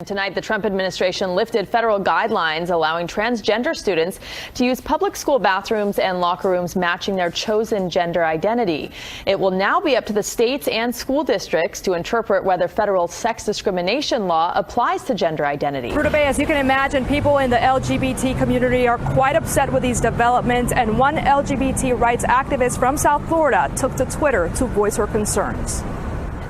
Tonight, the Trump administration lifted federal guidelines allowing transgender students to use public school bathrooms and locker rooms matching their chosen gender identity. It will now be up to the states and school districts to interpret whether federal sex discrimination law applies to gender identity. Bay, as you can imagine, people in the LGBT community are quite upset with these developments, and one LGBT rights activist from South Florida took to Twitter to voice her concerns.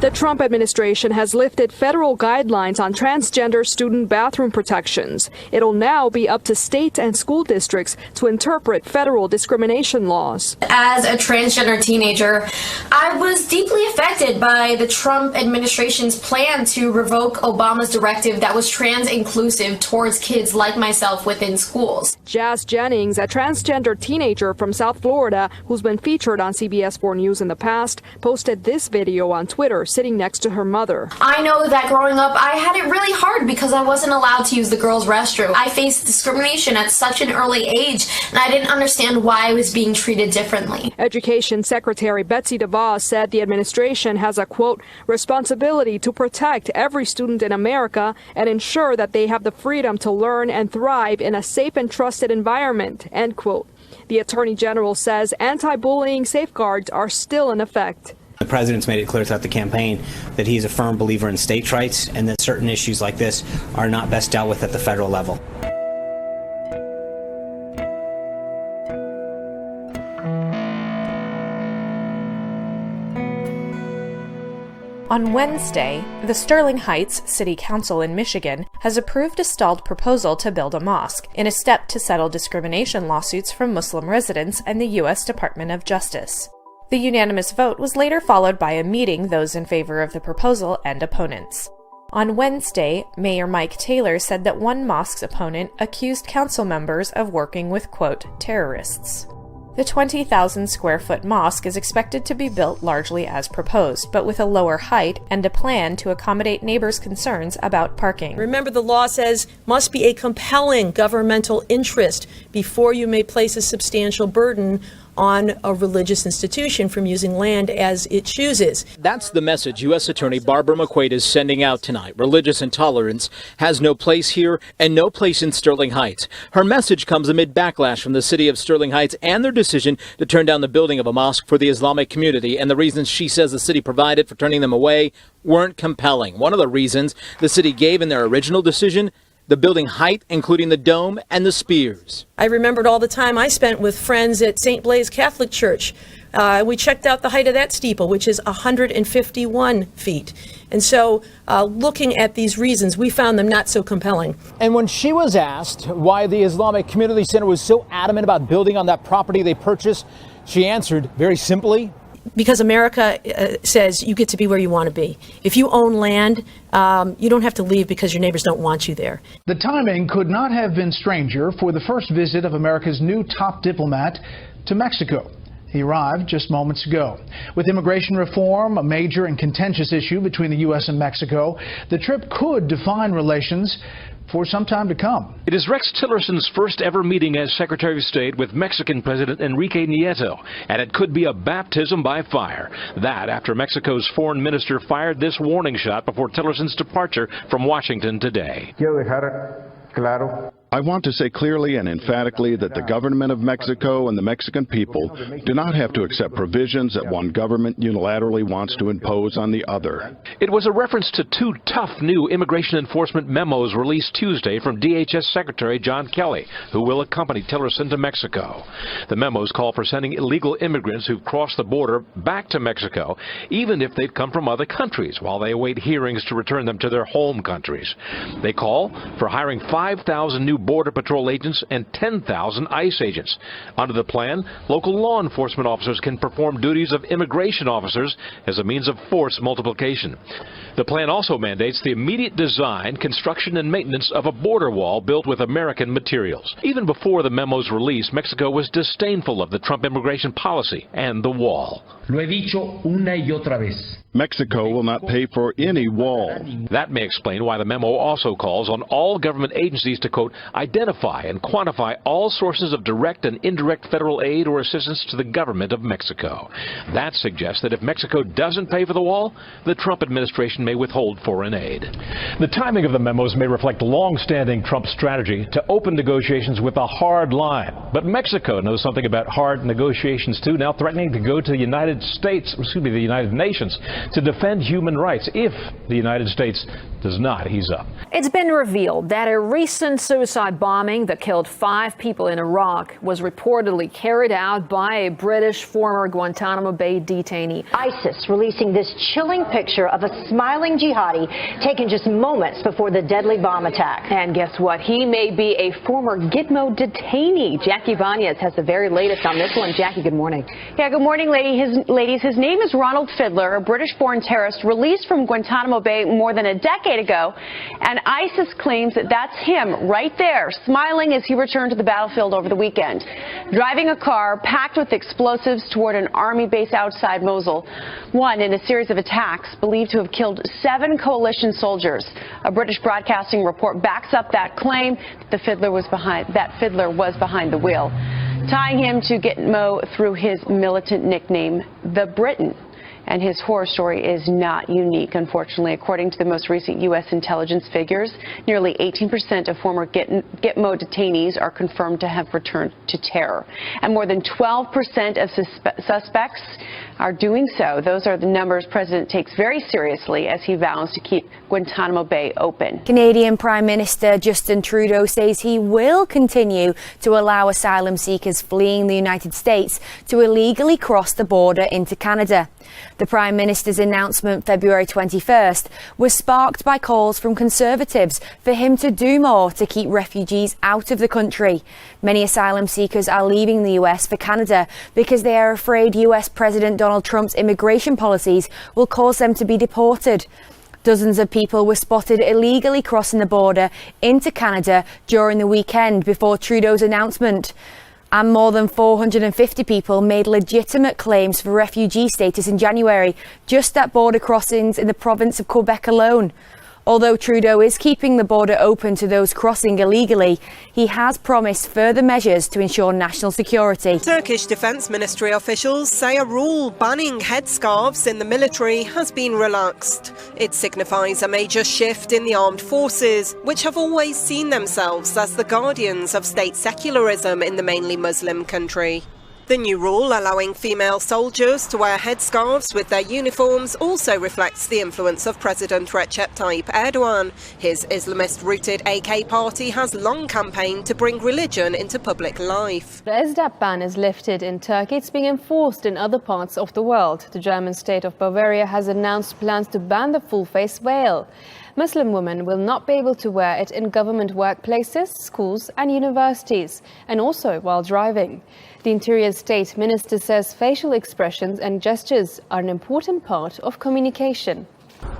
The Trump administration has lifted federal guidelines on transgender student bathroom protections. It'll now be up to state and school districts to interpret federal discrimination laws. As a transgender teenager, I was deeply affected by the Trump administration's plan to revoke Obama's directive that was trans-inclusive towards kids like myself within schools. Jazz Jennings, a transgender teenager from South Florida who's been featured on CBS 4 News in the past, posted this video on Twitter sitting next to her mother. I know that growing up, I had it really hard because I wasn't allowed to use the girls' restroom. I faced discrimination at such an early age, and I didn't understand why I was being treated differently. Education Secretary Betsy DeVos said the administration has a, quote, responsibility to protect every student in America and ensure that they have the freedom to learn and thrive in a safe and trusted environment, end quote. The Attorney General says anti-bullying safeguards are still in effect. The president's made it clear throughout the campaign that he's a firm believer in states' rights and that certain issues like this are not best dealt with at the federal level. On Wednesday, the Sterling Heights City Council in Michigan has approved a stalled proposal to build a mosque in a step to settle discrimination lawsuits from Muslim residents and the U.S. Department of Justice. The unanimous vote was later followed by a meeting those in favor of the proposal and opponents. On Wednesday, Mayor Mike Taylor said that one mosque's opponent accused council members of working with, quote, terrorists. The 20,000 square foot mosque is expected to be built largely as proposed, but with a lower height and a plan to accommodate neighbors' concerns about parking. Remember, the law says must be a compelling governmental interest before you may place a substantial burden on a religious institution from using land as it chooses. That's the message U.S. Attorney Barbara McQuaid is sending out tonight. Religious intolerance has no place here and no place in Sterling Heights. Her message comes amid backlash from the city of Sterling Heights and their decision to turn down the building of a mosque for the Islamic community. And the reasons she says the city provided for turning them away weren't compelling. One of the reasons the city gave in their original decision, the building height, including the dome and the spears. I remembered all the time I spent with friends at St. Blaise Catholic Church. We checked out the height of that steeple, which is 151 feet. And so looking at these reasons, we found them not so compelling. And when she was asked why the Islamic Community Center was so adamant about building on that property they purchased, she answered very simply, because America says you get to be where you want to be. If you own land, you don't have to leave because your neighbors don't want you there. The timing could not have been stranger for the first visit of America's new top diplomat to Mexico. He arrived just moments ago. With immigration reform, a major and contentious issue between the U.S. and Mexico, the trip could define relations for some time to come. It is Rex Tillerson's first ever meeting as Secretary of State with Mexican President Enrique Nieto, and it could be a baptism by fire. That after Mexico's foreign minister fired this warning shot before Tillerson's departure from Washington today. I want to say clearly and emphatically that the government of Mexico and the Mexican people do not have to accept provisions that one government unilaterally wants to impose on the other. It was a reference to two tough new immigration enforcement memos released Tuesday from DHS Secretary John Kelly, who will accompany Tillerson to Mexico. The memos call for sending illegal immigrants who've crossed the border back to Mexico, even if they've come from other countries, while they await hearings to return them to their home countries. They call for hiring 5,000 new Border Patrol agents and 10,000 ICE agents. Under the plan, local law enforcement officers can perform duties of immigration officers as a means of force multiplication. The plan also mandates the immediate design, construction, and maintenance of a border wall built with American materials. Even before the memo's release, Mexico was disdainful of the Trump immigration policy and the wall. Lo he dicho una y otra vez. Mexico will not pay for any wall. That may explain why the memo also calls on all government agencies to, quote, identify and quantify all sources of direct and indirect federal aid or assistance to the government of Mexico. That suggests that if Mexico doesn't pay for the wall, the Trump administration may withhold foreign aid. The timing of the memos may reflect long-standing Trump strategy to open negotiations with a hard line. But Mexico knows something about hard negotiations too, now threatening to go to the United Nations to defend human rights if the United States does not ease up. It's been revealed that a recent suicide bombing that killed 5 people in Iraq was reportedly carried out by a British former Guantanamo Bay detainee. ISIS releasing this chilling picture of a smiling jihadi taken just moments before the deadly bomb attack. And guess what? He may be a former Gitmo detainee. Jackie Vanez has the very latest on this one. Jackie, good morning. Yeah, good morning, ladies. His name is Ronald Fiedler, a British-born terrorist released from Guantanamo Bay more than a decade ago, and ISIS claims that that's him right there, smiling as he returned to the battlefield over the weekend, driving a car packed with explosives toward an army base outside Mosul, one in a series of attacks believed to have killed 7 coalition soldiers. A British broadcasting report backs up that claim that Fiedler was behind the wheel, tying him to Gitmo through his militant nickname, the Briton. And his horror story is not unique, unfortunately. According to the most recent U.S. intelligence figures, nearly 18% of former Gitmo detainees are confirmed to have returned to terror. And more than 12% of suspects are doing so. Those are the numbers President takes very seriously as he vows to keep Guantanamo Bay open. Canadian Prime Minister Justin Trudeau says he will continue to allow asylum seekers fleeing the United States to illegally cross the border into Canada. The Prime Minister's announcement February 21st was sparked by calls from Conservatives for him to do more to keep refugees out of the country. Many asylum seekers are leaving the US for Canada because they are afraid US President Donald Trump's immigration policies will cause them to be deported. Dozens of people were spotted illegally crossing the border into Canada during the weekend before Trudeau's announcement. And more than 450 people made legitimate claims for refugee status in January, just at border crossings in the province of Quebec alone. Although Trudeau is keeping the border open to those crossing illegally, he has promised further measures to ensure national security. Turkish Defence Ministry officials say a rule banning headscarves in the military has been relaxed. It signifies a major shift in the armed forces, which have always seen themselves as the guardians of state secularism in the mainly Muslim country. The new rule allowing female soldiers to wear headscarves with their uniforms also reflects the influence of President Recep Tayyip Erdogan. His Islamist-rooted AK party has long campaigned to bring religion into public life. As that ban is lifted in Turkey, it's being enforced in other parts of the world. The German state of Bavaria has announced plans to ban the full-face veil. Muslim women will not be able to wear it in government workplaces, schools and universities, and also while driving. The Interior State Minister says facial expressions and gestures are an important part of communication.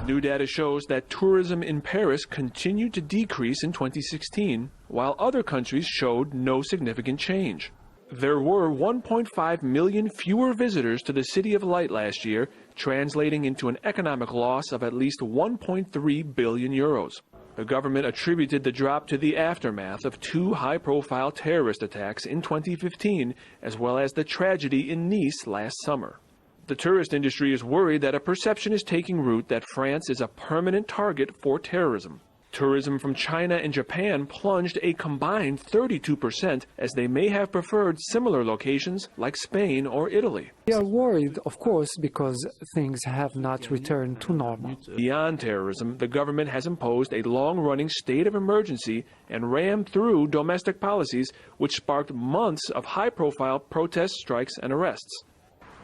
New data shows that tourism in Paris continued to decrease in 2016, while other countries showed no significant change. There were 1.5 million fewer visitors to the City of Light last year, translating into an economic loss of at least 1.3 billion euros. The government attributed the drop to the aftermath of 2 high-profile terrorist attacks in 2015, as well as the tragedy in Nice last summer. The tourist industry is worried that a perception is taking root that France is a permanent target for terrorism. Tourism from China and Japan plunged a combined 32%, as they may have preferred similar locations like Spain or Italy. We are worried, of course, because things have not returned to normal. Beyond terrorism, the government has imposed a long-running state of emergency and rammed through domestic policies which sparked months of high-profile protests, strikes, and arrests.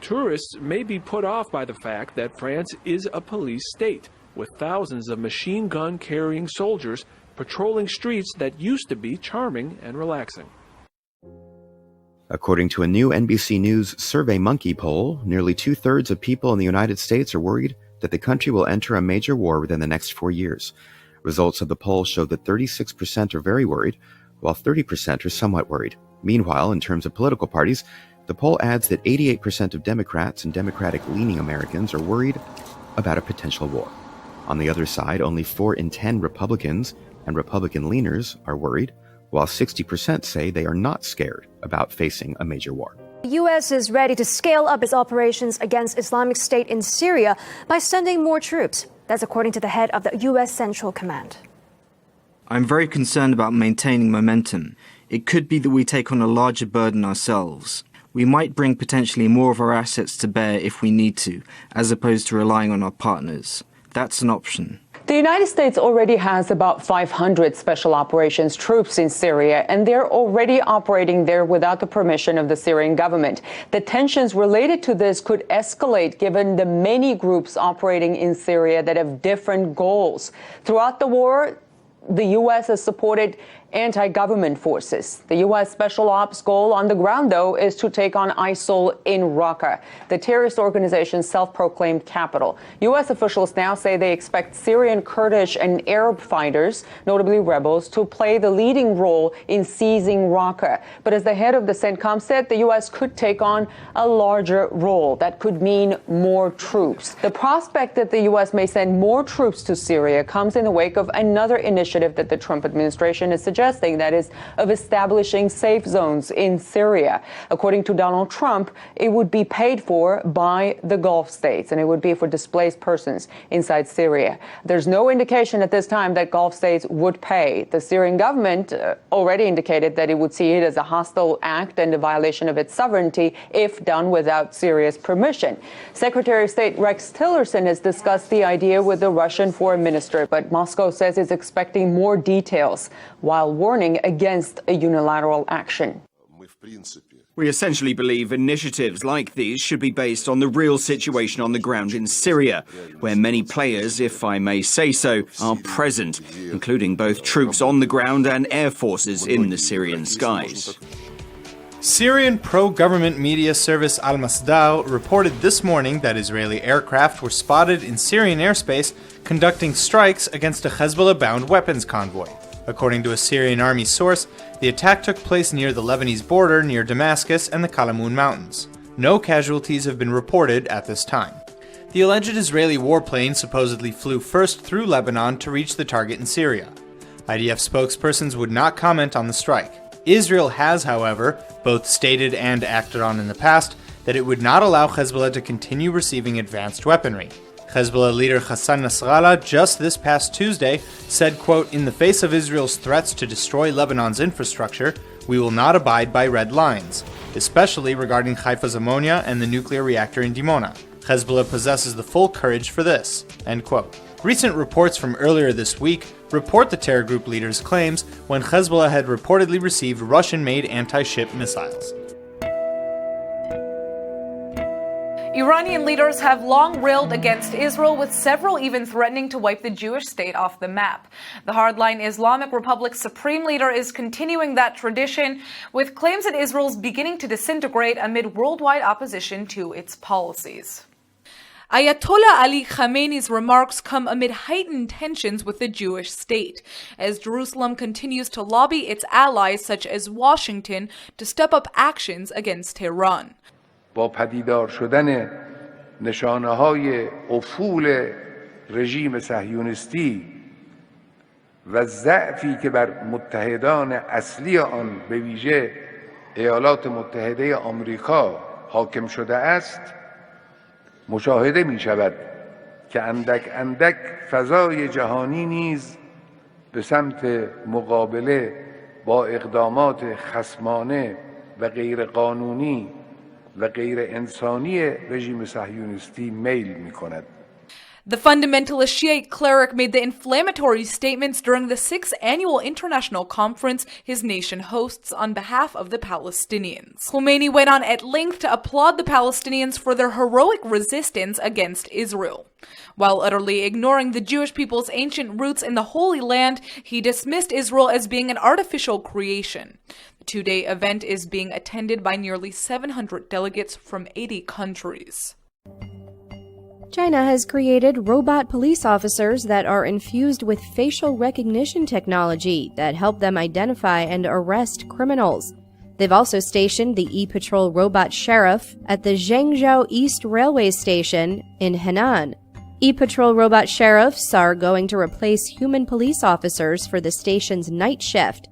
Tourists may be put off by the fact that France is a police state, with thousands of machine gun-carrying soldiers patrolling streets that used to be charming and relaxing. According to a new NBC News SurveyMonkey poll, nearly 2/3 of people in the United States are worried that the country will enter a major war within the next 4 years. Results of the poll show that 36% are very worried, while 30% are somewhat worried. Meanwhile, in terms of political parties, the poll adds that 88% of Democrats and Democratic-leaning Americans are worried about a potential war. On the other side, only 4 in 10 Republicans and Republican leaners are worried, while 60% say they are not scared about facing a major war. The U.S. is ready to scale up its operations against Islamic State in Syria by sending more troops. That's according to the head of the U.S. Central Command. I'm very concerned about maintaining momentum. It could be that we take on a larger burden ourselves. We might bring potentially more of our assets to bear if we need to, as opposed to relying on our partners. That's an option. The United States already has about 500 special operations troops in Syria, and they're already operating there without the permission of the Syrian government. The tensions related to this could escalate given the many groups operating in Syria that have different goals. Throughout the war, the U.S. has supported anti-government forces. The U.S. Special Ops goal on the ground, though, is to take on ISIL in Raqqa, the terrorist organization's self-proclaimed capital. U.S. officials now say they expect Syrian, Kurdish, and Arab fighters, notably rebels, to play the leading role in seizing Raqqa. But as the head of the CENTCOM said, the U.S. could take on a larger role. That could mean more troops. The prospect that the U.S. may send more troops to Syria comes in the wake of another initiative that the Trump administration is suggesting, that is, of establishing safe zones in Syria. According to Donald Trump, it would be paid for by the Gulf states, and it would be for displaced persons inside Syria. There's no indication at this time that Gulf states would pay. The Syrian government already indicated that it would see it as a hostile act and a violation of its sovereignty if done without Syria's permission. Secretary of State Rex Tillerson has discussed the idea with the Russian foreign minister, but Moscow says it's expecting more details, while warning against a unilateral action. We essentially believe initiatives like these should be based on the real situation on the ground in Syria, where many players, if I may say so, are present, including both troops on the ground and air forces in the Syrian skies. Syrian pro-government media service Al-Masdar reported this morning that Israeli aircraft were spotted in Syrian airspace conducting strikes against a Hezbollah-bound weapons convoy. According to a Syrian army source, the attack took place near the Lebanese border near Damascus and the Kalamun Mountains. No casualties have been reported at this time. The alleged Israeli warplane supposedly flew first through Lebanon to reach the target in Syria. IDF spokespersons would not comment on the strike. Israel has, however, both stated and acted on in the past that it would not allow Hezbollah to continue receiving advanced weaponry. Hezbollah leader Hassan Nasrallah just this past Tuesday said, quote, "In the face of Israel's threats to destroy Lebanon's infrastructure, we will not abide by red lines, especially regarding Haifa's ammonia and the nuclear reactor in Dimona. Hezbollah possesses the full courage for this," end quote. Recent reports from earlier this week report the terror group leader's claims when Hezbollah had reportedly received Russian-made anti-ship missiles. Iranian leaders have long railed against Israel, with several even threatening to wipe the Jewish state off the map. The hardline Islamic Republic's supreme leader is continuing that tradition, with claims that Israel is beginning to disintegrate amid worldwide opposition to its policies. Ayatollah Ali Khamenei's remarks come amid heightened tensions with the Jewish state, as Jerusalem continues to lobby its allies such as Washington to step up actions against Tehran. با پدیدار شدن نشانه‌های افول رژیم صهیونیستی و ضعفی که بر متحدان اصلی آن به ویژه ایالات متحده آمریکا حاکم شده است، مشاهده می‌شود که اندک اندک فضای جهانی نیز به سمت مقابله با اقدامات خصمانه و غیرقانونی و غیر انسانی رژیم صهیونیستی میل می‌کند. The fundamentalist Shiite cleric made the inflammatory statements during the 6th annual international conference his nation hosts on behalf of the Palestinians. Khomeini went on at length to applaud the Palestinians for their heroic resistance against Israel. While utterly ignoring the Jewish people's ancient roots in the Holy Land, he dismissed Israel as being an artificial creation. The two-day event is being attended by nearly 700 delegates from 80 countries. China has created robot police officers that are infused with facial recognition technology that help them identify and arrest criminals. They've also stationed the e-Patrol robot sheriff at the Zhengzhou East Railway Station in Henan. E-Patrol robot sheriffs are going to replace human police officers for the station's night shift.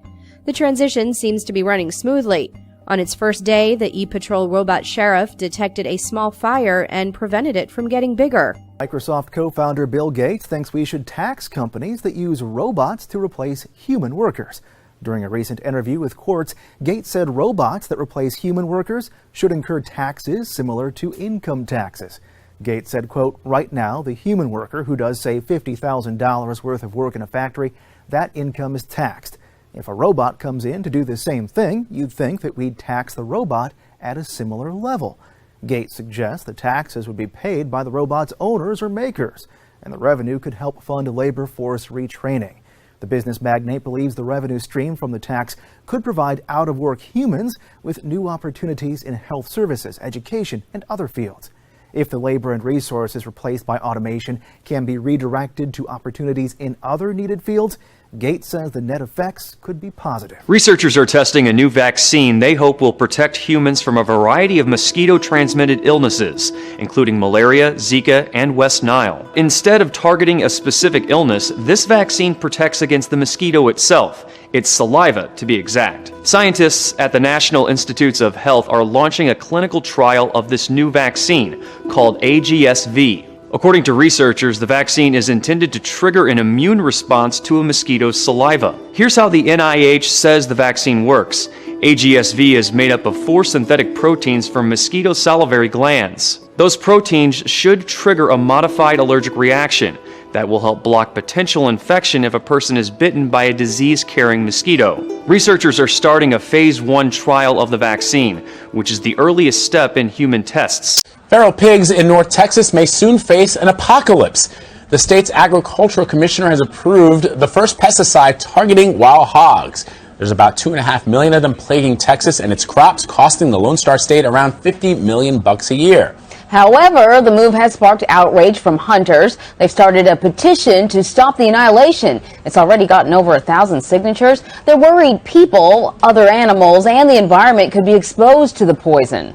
The transition seems to be running smoothly. On its first day, the e-Patrol robot sheriff detected a small fire and prevented it from getting bigger. Microsoft co-founder Bill Gates thinks we should tax companies that use robots to replace human workers. During a recent interview with Quartz, Gates said robots that replace human workers should incur taxes similar to income taxes. Gates said, quote, "Right now, the human worker who does, say, $50,000 worth of work in a factory, that income is taxed. If a robot comes in to do the same thing, you'd think that we'd tax the robot at a similar level." Gates suggests the taxes would be paid by the robot's owners or makers, and the revenue could help fund labor force retraining. The business magnate believes the revenue stream from the tax could provide out-of-work humans with new opportunities in health services, education, and other fields. If the labor and resources replaced by automation can be redirected to opportunities in other needed fields, Gates says the net effects could be positive. Researchers are testing a new vaccine they hope will protect humans from a variety of mosquito-transmitted illnesses, including malaria, Zika, and West Nile. Instead of targeting a specific illness, this vaccine protects against the mosquito itself, its saliva to be exact. Scientists at the National Institutes of Health are launching a clinical trial of this new vaccine called AGSV. According to researchers, the vaccine is intended to trigger an immune response to a mosquito's saliva. Here's how the NIH says the vaccine works. AGSV is made up of 4 synthetic proteins from mosquito salivary glands. Those proteins should trigger a modified allergic reaction that will help block potential infection if a person is bitten by a disease-carrying mosquito. Researchers are starting a phase 1 trial of the vaccine, which is the earliest step in human tests. Feral pigs in North Texas may soon face an apocalypse. The state's agricultural commissioner has approved the first pesticide targeting wild hogs. There's about 2.5 million of them plaguing Texas and its crops, costing the Lone Star State around $50 million a year. However, the move has sparked outrage from hunters. They've started a petition to stop the annihilation. It's already gotten over 1,000 signatures. They're worried people, other animals, and the environment could be exposed to the poison.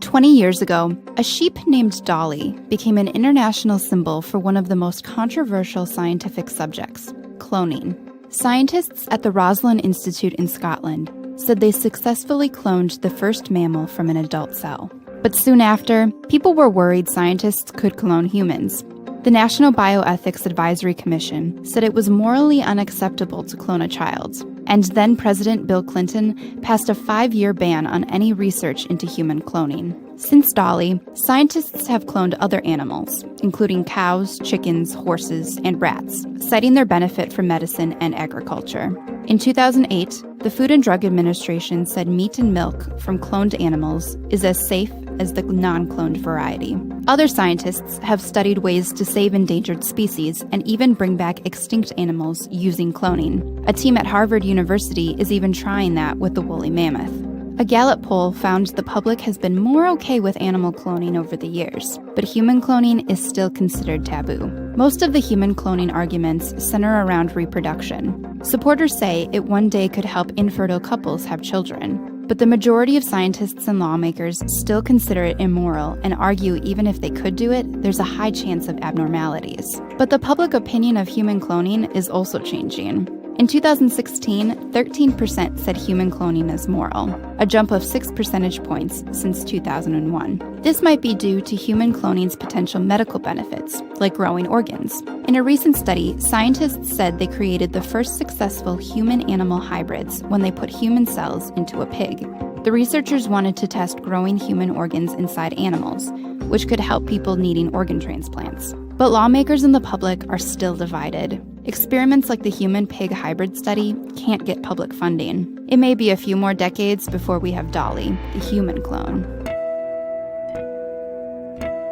20 years ago, a sheep named Dolly became an international symbol for one of the most controversial scientific subjects, cloning. Scientists at the Roslin Institute in Scotland said they successfully cloned the first mammal from an adult cell. But soon after, people were worried scientists could clone humans. The National Bioethics Advisory Commission said it was morally unacceptable to clone a child. And then President Bill Clinton passed a 5-year ban on any research into human cloning. Since Dolly, scientists have cloned other animals, including cows, chickens, horses, and rats, citing their benefit for medicine and agriculture. In 2008, the Food and Drug Administration said meat and milk from cloned animals is as safe as the non-cloned variety. Other scientists have studied ways to save endangered species and even bring back extinct animals using cloning. A team at Harvard University is even trying that with the woolly mammoth. A Gallup poll found the public has been more okay with animal cloning over the years, but human cloning is still considered taboo. Most of the human cloning arguments center around reproduction. Supporters say it one day could help infertile couples have children, but the majority of scientists and lawmakers still consider it immoral and argue even if they could do it, there's a high chance of abnormalities. But the public opinion of human cloning is also changing. In 2016, 13% said human cloning is moral, a jump of 6 percentage points since 2001. This might be due to human cloning's potential medical benefits, like growing organs. In a recent study, scientists said they created the first successful human-animal hybrids when they put human cells into a pig. The researchers wanted to test growing human organs inside animals, which could help people needing organ transplants. But lawmakers and the public are still divided. Experiments like the human-pig hybrid study can't get public funding. It may be a few more decades before we have Dolly, the human clone.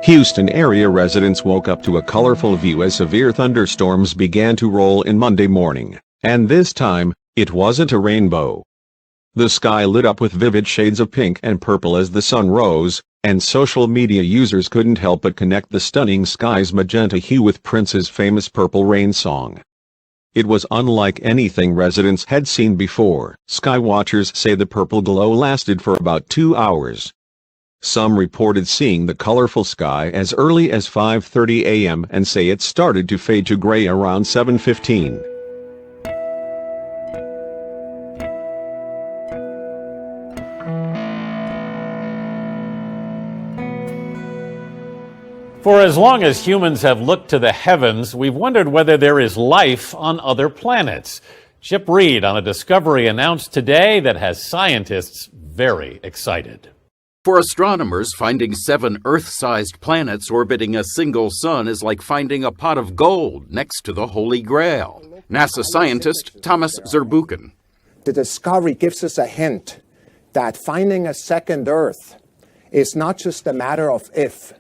Houston area residents woke up to a colorful view as severe thunderstorms began to roll in Monday morning. And this time, it wasn't a rainbow. The sky lit up with vivid shades of pink and purple as the sun rose, and social media users couldn't help but connect the stunning sky's magenta hue with Prince's famous Purple Rain song. It was unlike anything residents had seen before. Sky watchers say the purple glow lasted for about 2 hours. Some reported seeing the colorful sky as early as 5:30 a.m. and say it started to fade to gray around 7:15. For as long as humans have looked to the heavens, we've wondered whether there is life on other planets. Chip Reed on a discovery announced today that has scientists very excited. For astronomers, finding 7 Earth-sized planets orbiting a single sun is like finding a pot of gold next to the Holy Grail. NASA scientist Thomas Zurbuchen. The discovery gives us a hint that finding a second Earth is not just a matter of if,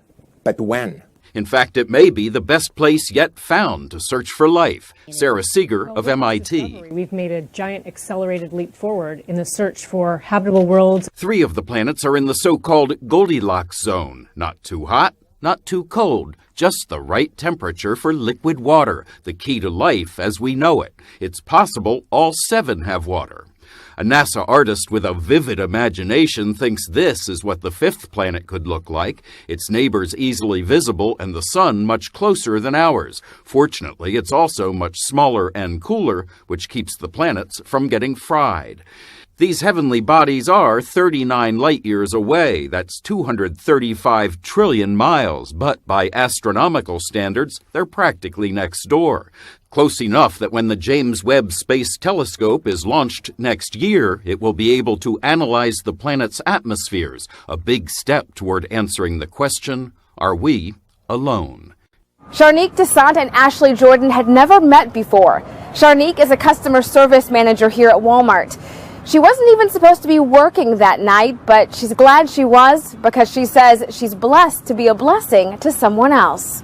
but when. In fact, it may be the best place yet found to search for life. Sarah Seeger of MIT. We've made a giant accelerated leap forward in the search for habitable worlds. 3 of the planets are in the so-called Goldilocks zone. Not too hot, not too cold, just the right temperature for liquid water, the key to life as we know it. It's possible all 7 have water. A NASA artist with a vivid imagination thinks this is what the 5th planet could look like. Its neighbors easily visible and the sun much closer than ours. Fortunately, it's also much smaller and cooler, which keeps the planets from getting fried. These heavenly bodies are 39 light-years away. That's 235 trillion miles, but by astronomical standards, they're practically next door. Close enough that when the James Webb Space Telescope is launched next year, it will be able to analyze the planet's atmospheres, a big step toward answering the question, are we alone? Sharnique Desant and Ashley Jordan had never met before. Sharnique is a customer service manager here at Walmart. She wasn't even supposed to be working that night, but she's glad she was because she says she's blessed to be a blessing to someone else.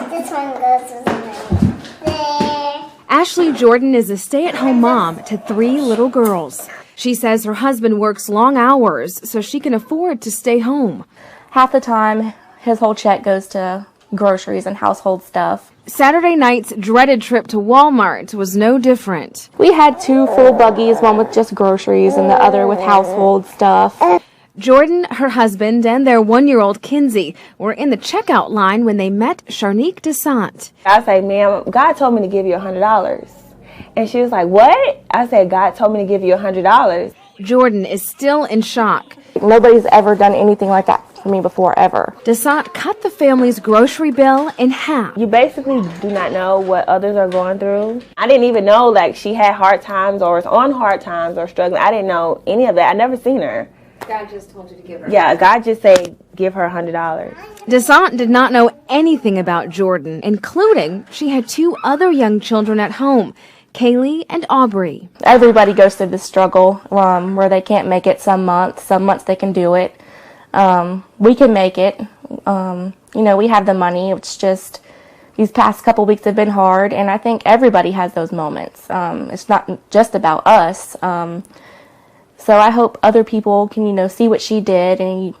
This one goes with me. There. Ashley Jordan is a stay-at-home mom to 3 little girls. She says her husband works long hours so she can afford to stay home. Half the time, his whole check goes to groceries and household stuff. Saturday night's dreaded trip to Walmart was no different. We had 2 full buggies, one with just groceries and the other with household stuff. Jordan, her husband, and their 1-year-old Kinsey were in the checkout line when they met Sharnique Desant. I say, ma'am, God told me to give you $100. And she was like, what? I said, God told me to give you $100. Jordan is still in shock. Nobody's ever done anything like that for me before, ever. Desant cut the family's grocery bill in half. You basically do not know what others are going through. I didn't even know like she had hard times or is on hard times or struggling. I didn't know any of that. I never seen her. God just told you to give her. Yeah, God just said give her $100. Desant did not know anything about Jordan, including she had 2 other young children at home, Kaylee and Aubrey. Everybody goes through this struggle where they can't make it some months they can do it. We can make it. We have the money. It's just these past couple weeks have been hard, and I think everybody has those moments. It's not just about us. So I hope other people can, see what she did and,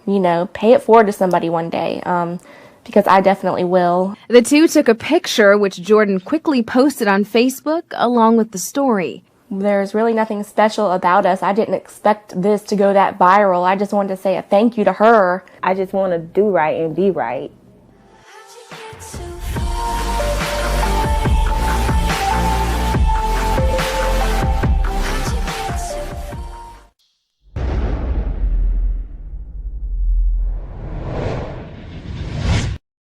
pay it forward to somebody one day. Because I definitely will. The 2 took a picture, which Jordan quickly posted on Facebook, along with the story. There's really nothing special about us. I didn't expect this to go that viral. I just wanted to say a thank you to her. I just want to do right and be right.